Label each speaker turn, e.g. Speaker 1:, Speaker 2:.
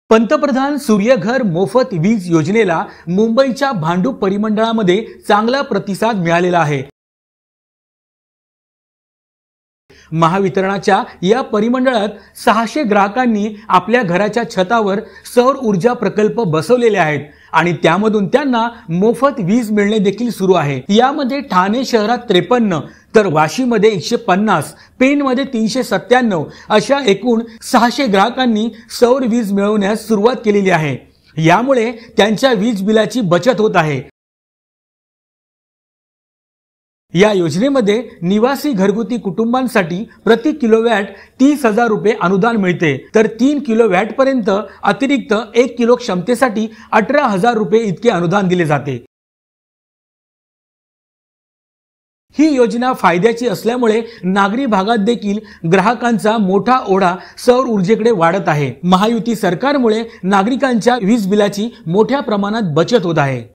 Speaker 1: पंतप्रधान सूर्यघर मोफत वीज योजनेला मुंबईच्या भांडूप परिमंडळामध्ये चांगला प्रतिसाद मिळालेला आहे। महावितरणाच्या या परिमंडळात 600 ग्राहकांनी आपल्या घराच्या छतावर सौर ऊर्जा प्रकल्प बसवलेले आहेत आणि त्यामधून त्यांना मोफत वीज मिळणे देखील सुरू आहे। यामध्ये ठाणे शहरात 53 तर वाशीमध्ये 150, पेणमध्ये 397 अशा एकूण 600 ग्राहकांनी सौर वीज मिळवण्यास सुरुवात केलेली आहे। यामुळे त्यांच्या वीज बिलाची बचत होत आहे। या योजनेमध्ये निवासी घरगुती कुटुंबांसाठी प्रति किलोवॅट 30,000 रुपये अनुदान मिळते, तर 3 किलोवॅट पर्यंत अतिरिक्त 1 किलो क्षमतेसाठी 18,000 रुपये इतके अनुदान दिले जाते। ही योजना फायद्याची असल्यामुळे नागरी भागात देखील ग्राहकांचा मोठा ओढा सौर ऊर्जेकडे वाढत आहे। महायुती सरकारमुळे नागरिकांच्या वीज बिलाची मोठ्या प्रमाणात बचत होत आहे।